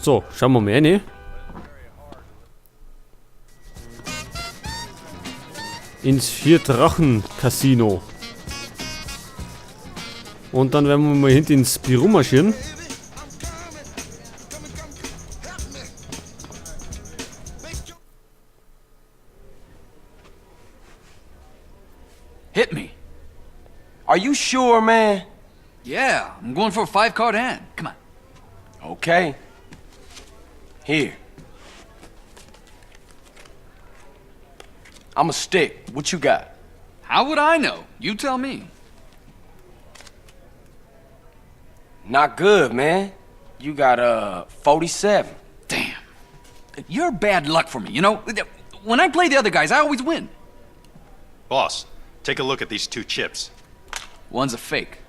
So, schauen wir mal rein. Ins Vier-Drachen-Casino. Und dann werden wir mal hinten ins Büro marschieren. Hit me. Are you sure, man? Yeah, I'm going for a 5-card hand. Come on. Okay. Here. I'm a stick. What you got? How would I know? You tell me. Not good, man. You got 47. Damn. You're bad luck for me, you know? When I play the other guys, I always win. Boss, take a look at these 2 chips. One's a fake.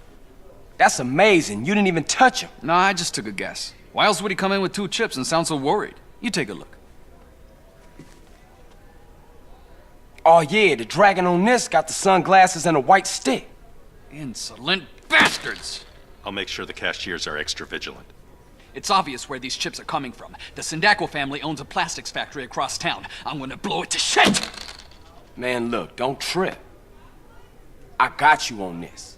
That's amazing. You didn't even touch him. No, I just took a guess. Why else would he come in with 2 chips and sound so worried? You take a look. Oh yeah, the dragon on this got the sunglasses and a white stick. Insolent bastards! I'll make sure the cashiers are extra vigilant. It's obvious where these chips are coming from. The Sindako family owns a plastics factory across town. I'm gonna blow it to shit! Man, look, don't trip. I got you on this.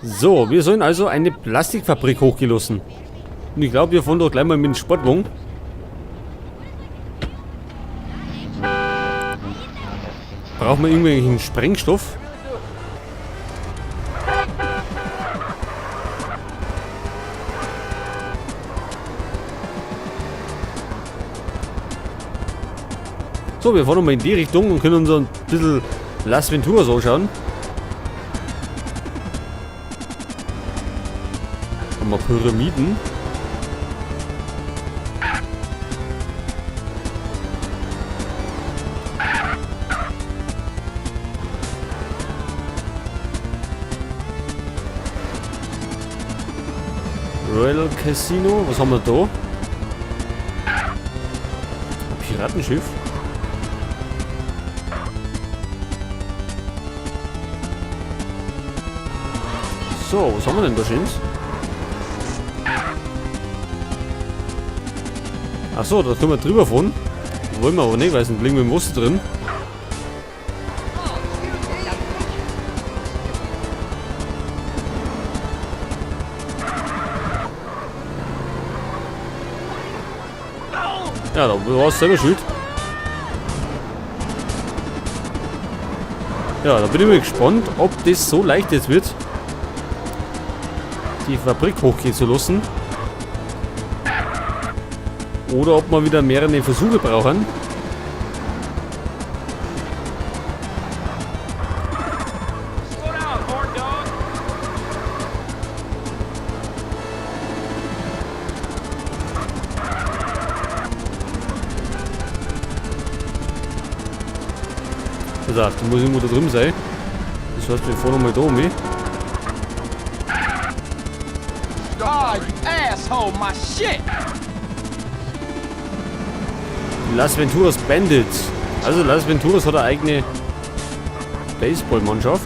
So, wir sollen also eine Plastikfabrik hochgelassen. Und ich glaube, wir fahren doch gleich mal mit dem Sportwagen. Brauchen wir irgendwelchen Sprengstoff? So, wir fahren nochmal in die Richtung und können uns ein bisschen Las Venturas anschauen. Haben wir Pyramiden. Royal Casino, was haben wir da? Ein Piratenschiff. So, was haben wir denn da schönes? Achso, da können wir drüber fahren. Wollen wir aber nicht, weil es liegen wir im Wasser drin. Ja, da war es selber schuld. Ja, da bin ich mal gespannt, ob das so leicht jetzt wird, die Fabrik hochgehen zu lassen. Oder ob wir wieder mehrere Versuche brauchen. Da muss irgendwo da drüben sein. Das heißt, wir fahren nochmal da um. Oh, you asshole, my shit! Las Venturas Bandits. Also Las Venturas hat eine eigene Baseballmannschaft.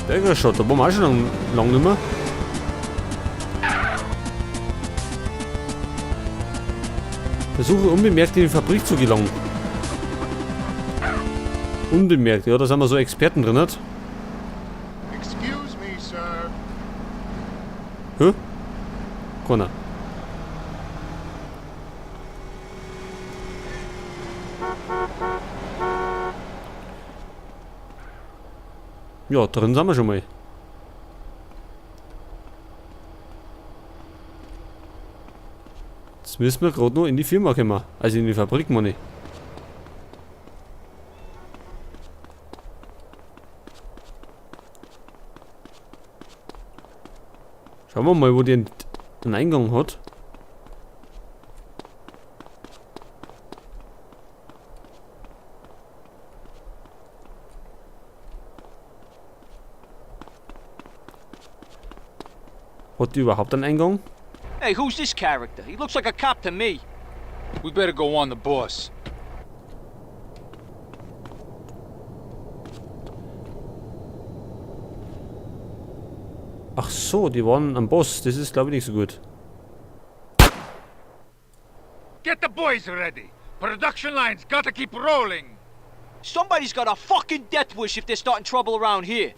Burger Shot, da waren wir auch schon lange nicht mehr. Versuche unbemerkt in die Fabrik zu gelangen. Unbemerkt, ja, da sind wir so Experten drin. Nicht? Excuse me, sir. Hä? Keiner. Ja, drin sind wir schon mal. Jetzt müssen wir gerade noch in die Firma kommen. Also in die Fabrik, meine ich. Schauen wir mal, wo die einen Eingang hat. Hat die überhaupt einen Eingang? Hey, who's this character? He looks like a cop to me. We better go on the boss. Ach so, die waren am Boss. Das ist, glaube ich, nicht so gut. Get the boys ready. Production line's gotta keep rolling. Somebody's got a fucking death wish if they're starting trouble around here.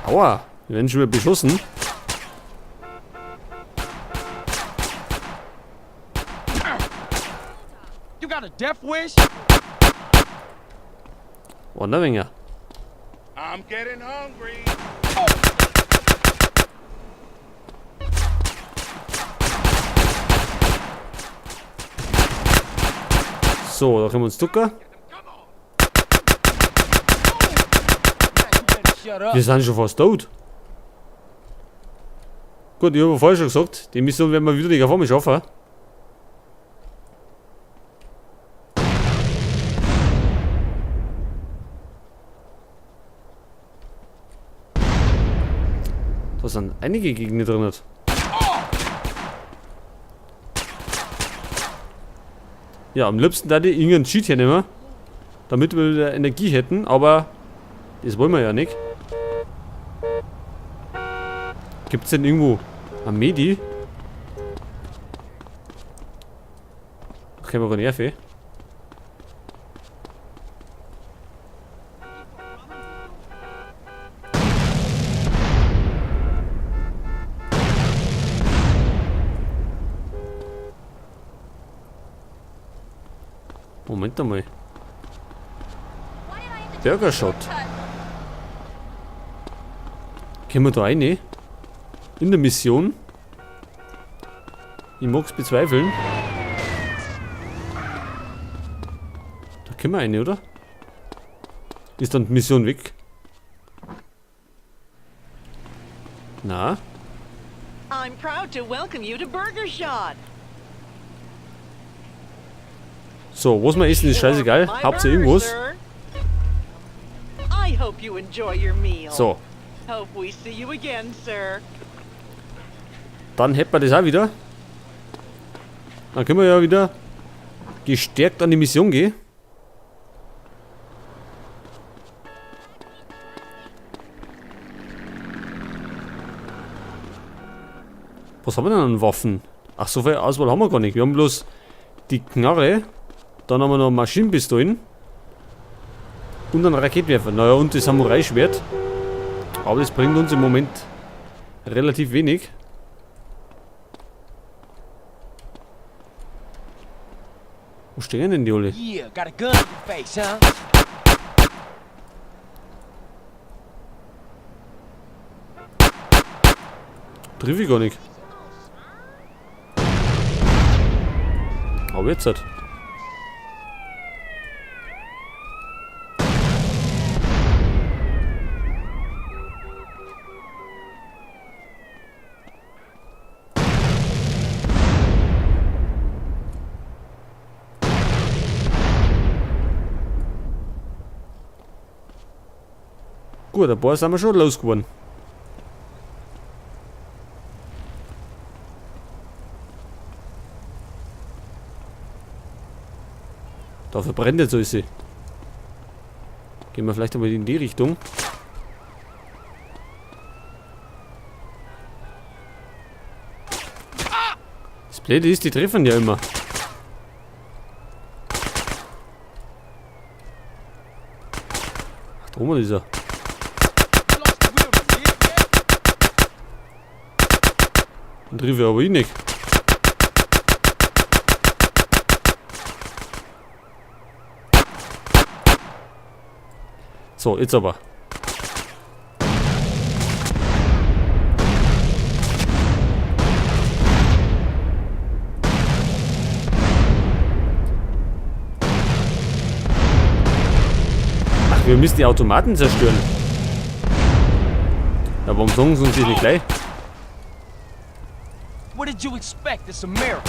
Aua, wir werden schon wieder beschossen. You got a death wish? Wanderwinger. I'm getting hungry. So, da können wir uns ducken. Shut up. Wir sind schon fast tot. Gut, ich habe vorher schon gesagt, die Mission werden wir wieder nicht auf einmal schaffen. Da sind einige Gegner drin. Ja, am liebsten da die irgendeinen Cheat hernehmen, damit wir wieder Energie hätten, aber das wollen wir ja nicht. Gibt es denn irgendwo ein Medi? Können wir gar nicht auf. Moment einmal. Burgershot. Können wir da rein? In der Mission? Ich mag's bezweifeln. Da können wir rein, oder? Ist dann die Mission weg? Na? I'm proud to welcome you to Burger Shot. So, was wir essen, ist scheißegal. My Hauptsache burger, irgendwas. sir. I hope you enjoy your meal. So, Hope we see you again, sir. dann hätten wir das auch wieder. Dann können wir ja wieder gestärkt an die Mission gehen. Was haben wir denn an Waffen? Ach, so viel Auswahl haben wir gar nicht. Wir haben bloß die Knarre. Dann haben wir noch Maschinenpistolen. Und einen Raketwerfer. Naja, und das Samurai-Schwert. Aber das bringt uns im Moment relativ wenig. Wo stehen denn die alle? Yeah, got a gun in your face, huh? Triff ich gar nicht. Aber jetzt halt. Gut, ein paar sind wir schon losgeworden. Da verbrennt jetzt alles. Gehen wir vielleicht einmal in die Richtung. Das Blöde ist, die treffen ja immer. Ach, drum ist er. Den triff ich aber ich nicht. So, jetzt aber. Ach, wir müssen die Automaten zerstören. Ja, warum sagen sie uns das nicht gleich? What did you expect? It's America.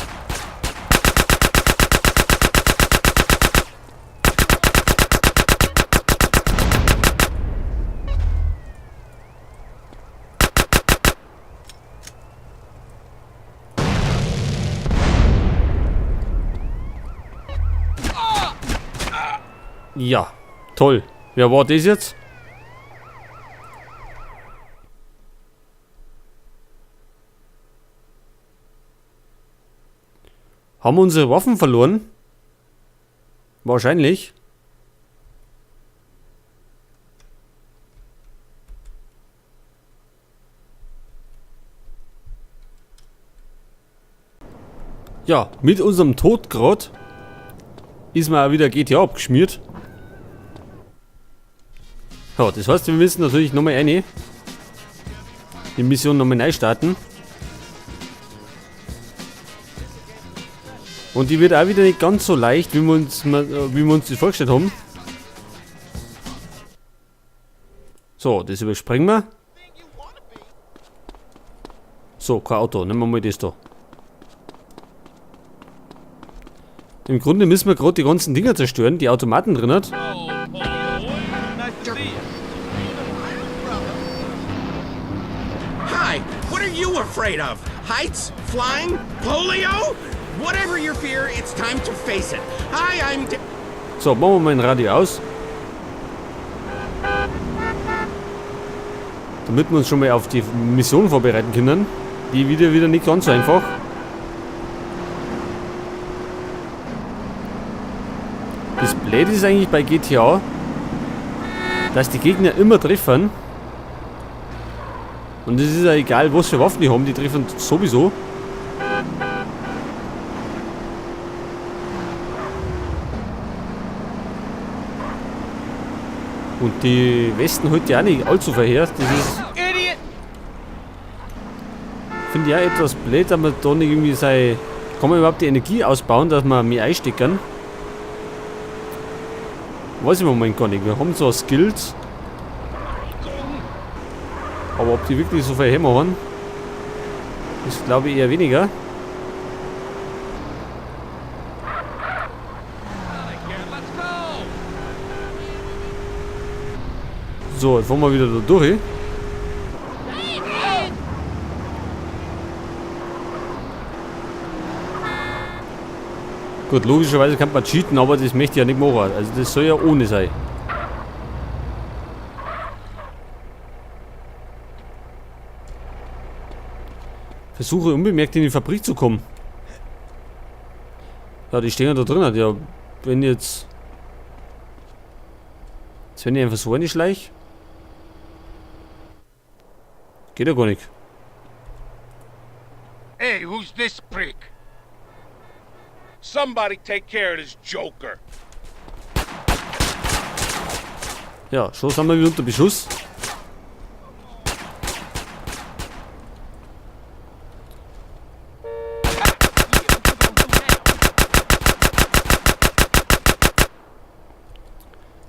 Ja, toll. Wer war das jetzt? Haben wir unsere Waffen verloren? Wahrscheinlich. Ja, mit unserem Tod gerade ist mal auch wieder GTA abgeschmiert. Ja, das heißt, wir müssen natürlich nochmal eine die Mission nochmal neu starten. Und die wird auch wieder nicht ganz so leicht, wie wir uns das vorgestellt haben. So, das überspringen wir. So, kein Auto. Nehmen wir mal das da. Im Grunde müssen wir gerade die ganzen Dinger zerstören, die Automaten drin hat. Hi, what are you afraid of? Heights? Flying? Polio? Whatever your fear, it's time to face it. Hi, I'm... So, machen wir mal ein Radio aus. Damit wir uns schon mal auf die Mission vorbereiten können. Die wieder nicht ganz so einfach. Das Blöde ist eigentlich bei GTA, dass die Gegner immer treffen. Und es ist ja egal, was für Waffen die haben, die treffen sowieso. Und die Westen heute ja auch nicht allzu verheert. Das ist, finde ich auch etwas blöd, dass man da nicht irgendwie sei. Kann man überhaupt die Energie ausbauen, dass man mehr einstecken? Weiß ich im Moment gar nicht. Wir haben zwar Skills, aber ob die wirklich so viel Hämmer haben, ist glaube ich eher weniger. So, jetzt fahren wir wieder da durch. Gut, logischerweise kann man cheaten, aber das möchte ich ja nicht machen. Also das soll ja ohne sein. Versuche unbemerkt in die Fabrik zu kommen. Ja, die stehen ja da drin. Ja, wenn jetzt... Jetzt wenn ich einfach so eine schleich. Geht ja gar nicht. Hey, who's this prick? Somebody take care of this joker. Ja, schon sind wir wieder unter Beschuss.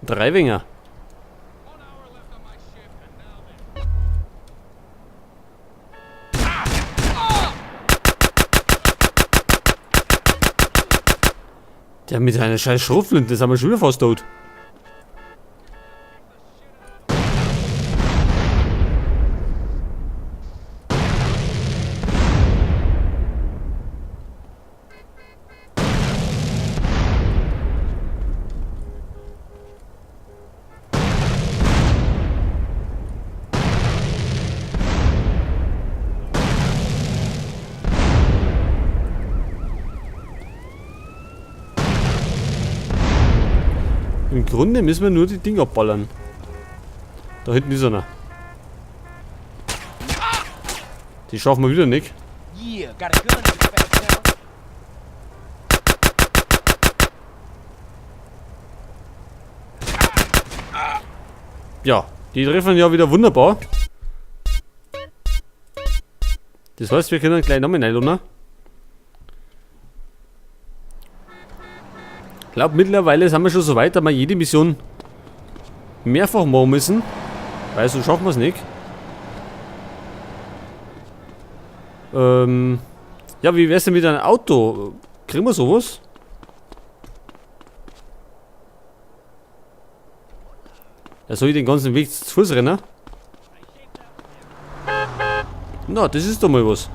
Drei Winger. Der mit einer scheiß Schrotflinte, das haben wir schon wieder fast tot. Im Grunde müssen wir nur die Dinger abballern. Da hinten ist einer. Die schaffen wir wieder nicht. Ja, die treffen ja wieder wunderbar. Das heißt, wir können gleich nochmal reinladen. Ich glaube, mittlerweile sind wir schon so weit, dass wir jede Mission mehrfach machen müssen. Weil so schaffen wir es nicht. Ja, wie wär's denn mit einem Auto? Kriegen wir sowas? Ja, soll ich den ganzen Weg zu Fuß rennen? Na, das ist doch mal was.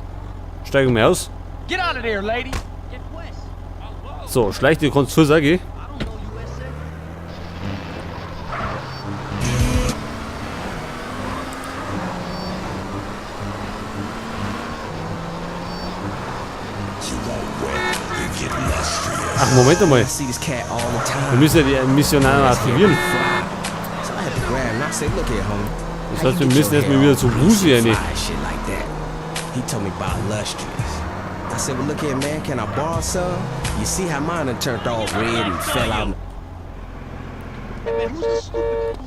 Steigen wir aus. Get out of there, lady. So, schleich dir kannst du sagen. You won't win. You get Ach, Moment einmal. I see this cat all the time. Wir müssen ja die Missionare aktivieren. So I had to grab him. I said, look here, homie. Das heißt, wir müssen erstmal wieder zu Lucy rein. Shit like that. He told me about lustrous. I said, well, look here, man. Can I borrow some? You see how mine done turned all red and fell out. Hey, man, who's the stupid?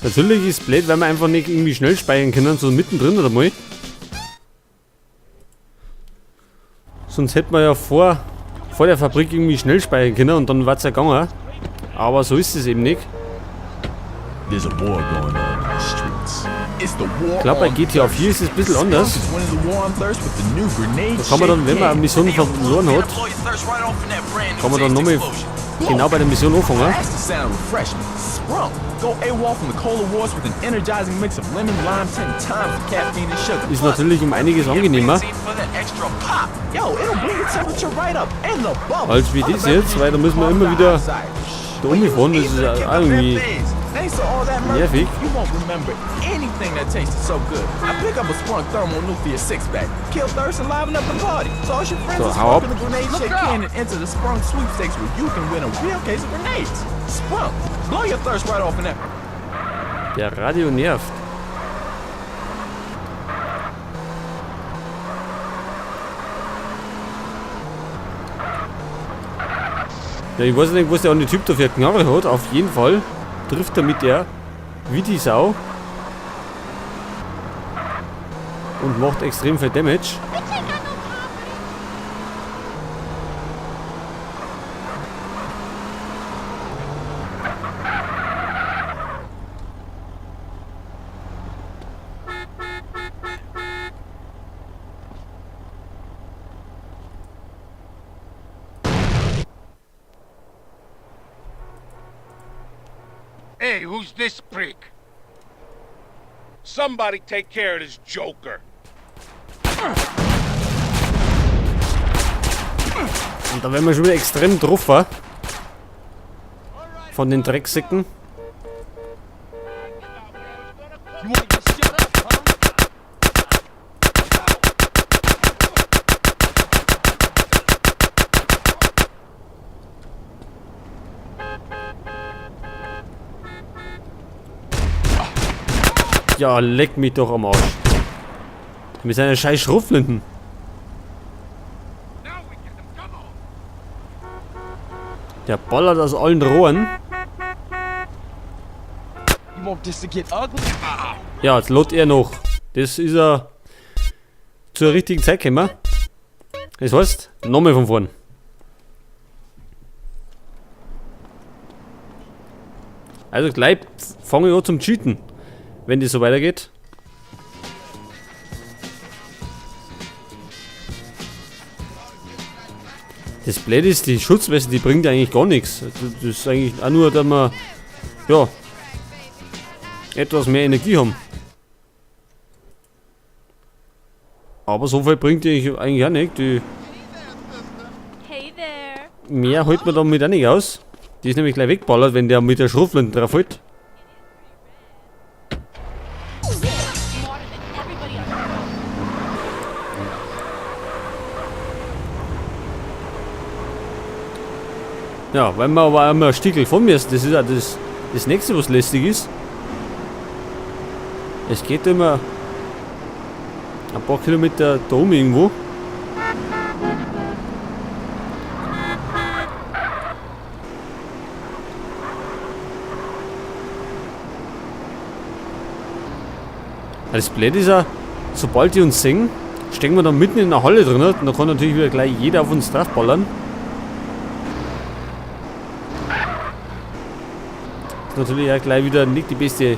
Natürlich ist es blöd, weil wir einfach nicht irgendwie schnell speichern können, so mittendrin oder mal. Sonst hätten wir ja vor der Fabrik irgendwie schnell speichern können und dann war es ja gegangen. Aber so ist es eben nicht. There's a war going on in the streets. It's the war Ich glaube, bei on GTA 4 ist es ein bisschen anders. It's winning the war on thirst with the new grenade Da kann man dann, wenn man eine Mission verloren hat, kann man dann nochmal genau bei der Mission anfangen. That's the sound of refreshment. Sprunk. Go AWOL from the cola wars with an energizing mix of lemon, lime, 10 times the caffeine and sugar. Ist natürlich um einiges angenehmer, Yo, it'll bring the temperature right up and the bubbles. als wie das jetzt, weil da müssen wir immer wieder da umfahren. Das ist auch irgendwie Thanks to all that merch, nervig. you won't remember anything that tasted so good. I pick up a Sprunk thermonuclear 6-pack, kill thirst and liven up the party. So all your friends So, are hau ab. smoking the grenade shake can and enter the Sprunk sweepstakes where you can win a real case of grenades. Sprunk, blow your thirst right off in that. Der Radio nervt. Ja, ich weiß nicht, was der andere Typ da für eine Knarre hat. Auf jeden Fall trifft er mit der wie die Sau. Und macht extrem viel Damage. Hey, who's this prick? Somebody take care of this joker. Und da werden wir schon wieder extrem drauf, wa? Von den Drecksäcken. You want to shut up, huh? Ja, leck mich doch am Arsch. Mit seiner scheiß Schrotflinten. Now we get them. Come on. Der ballert aus allen Rohren. You want this to get ugly? Ja, jetzt lädt er noch. Das ist er zur richtigen Zeit gekommen. Das heißt, nochmal von vorn. Also gleich fange ich an zum Cheaten, wenn das so weitergeht. Das Blöde ist, die Schutzweste, die bringt eigentlich gar nichts. Das ist eigentlich auch nur, dass wir, ja, etwas mehr Energie haben. Aber so viel bringt die eigentlich auch nicht. Die Hey there. mehr hält man damit auch nicht aus. Die ist nämlich gleich wegballert, wenn der mit der Schrotflinte drauf hält. Ja, wenn man aber einmal ein Stückchen von mir ist, das ist auch das nächste, was lästig ist. Es geht immer ein paar Kilometer da oben irgendwo. Das Blöde ist ja, sobald die uns sehen, stecken wir dann mitten in der Halle drin und da kann natürlich wieder gleich jeder auf uns draufballern. Ist natürlich auch gleich wieder nicht die beste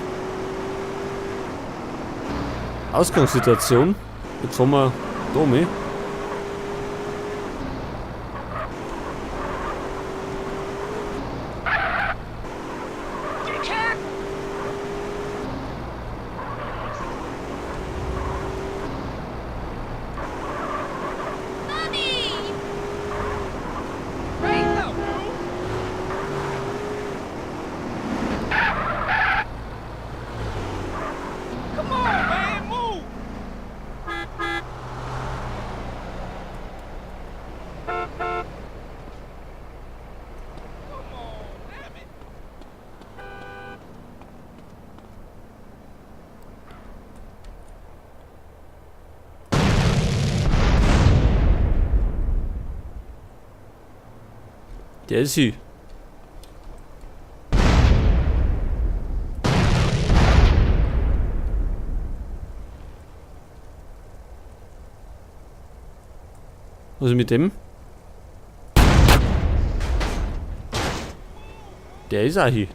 Ausgangssituation. Jetzt haben wir da oben. Der ist hier. Was ist mit dem? Der ist auch hier.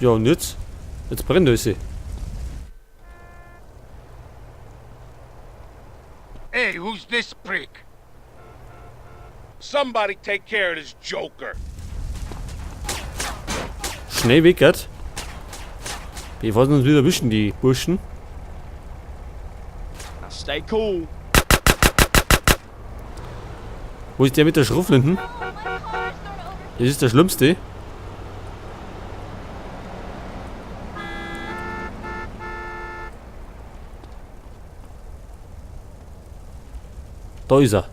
Ja, und jetzt? Jetzt brennt alles. Hey, who's this prick? Somebody take care of this joker. Schnell weg, geht. Bevor sie uns wieder erwischen, die Burschen. Now stay cool. Wo ist der mit der Schrotflinten? Das ist der Schlimmste. Da ist er.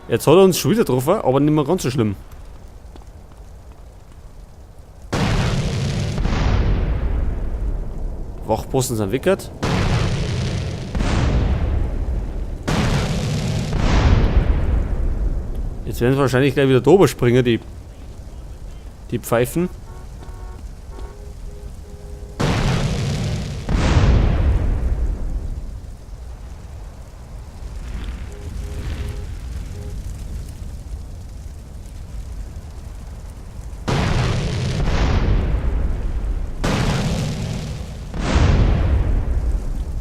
Jetzt hat er uns schon wieder getroffen, aber nicht mehr ganz so schlimm. Wachposten sind weg. Jetzt werden sie wahrscheinlich gleich wieder drüber springen, die Pfeifen.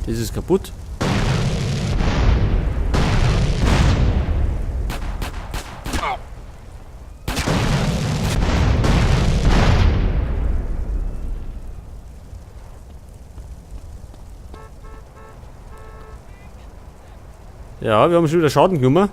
Das ist kaputt. Ja, wir haben schon wieder Schaden genommen.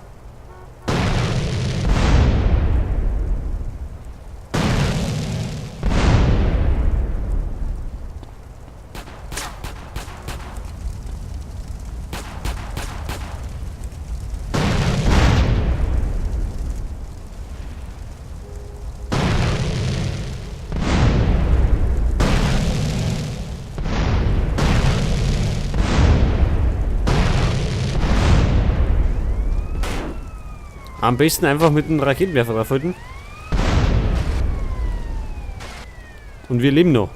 Am besten einfach mit einem Raketenwerfer draufhalten. Und wir leben noch.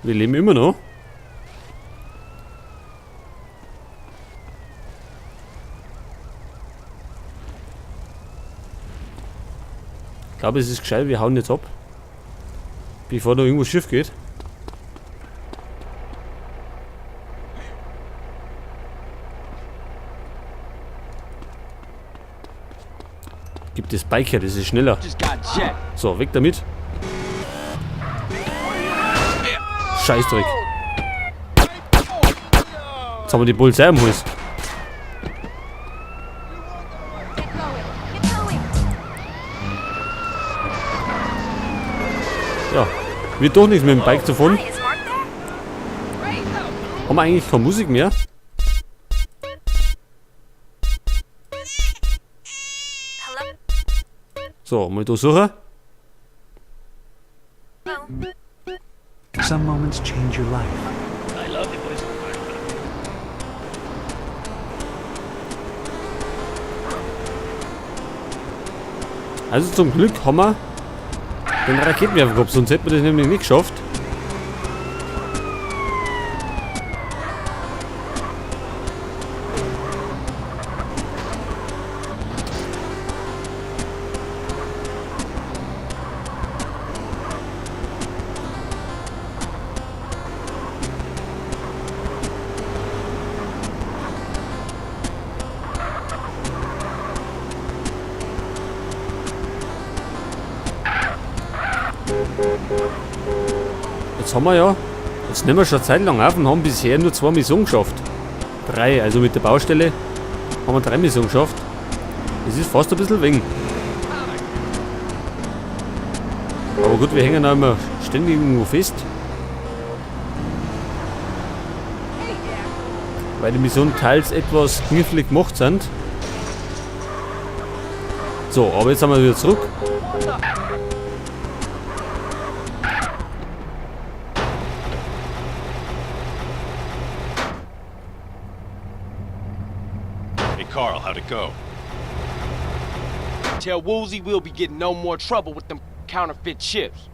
Wir leben immer noch. Ich glaube, es ist gescheit, wir hauen jetzt ab. Bevor da irgendwo schief geht. Gib das Bike her, das ist schneller. Just got jet. So, weg damit. Scheißdreck. Jetzt haben wir die Polizei am Hals. Ja, wird doch nichts mit dem Bike zu fahren. Haben wir eigentlich keine Musik mehr? So, mal da suchen. Some moments change your life. Also zum Glück haben wir den Raketenwerfer gehabt, sonst hätten wir das nämlich nicht geschafft. Jetzt haben wir ja, jetzt nehmen wir schon eine Zeit lang auf und haben bisher nur 2 Missionen geschafft. 3, also mit der Baustelle haben wir 3 Missionen geschafft. Das ist fast ein bisschen wenig. Aber gut, wir hängen auch immer ständig irgendwo fest. Weil die Missionen teils etwas knifflig gemacht sind. So, aber jetzt haben wir wieder zurück. Hey, Carl, how'd it go? Tell Woozie we'll be getting no more trouble with them counterfeit chips.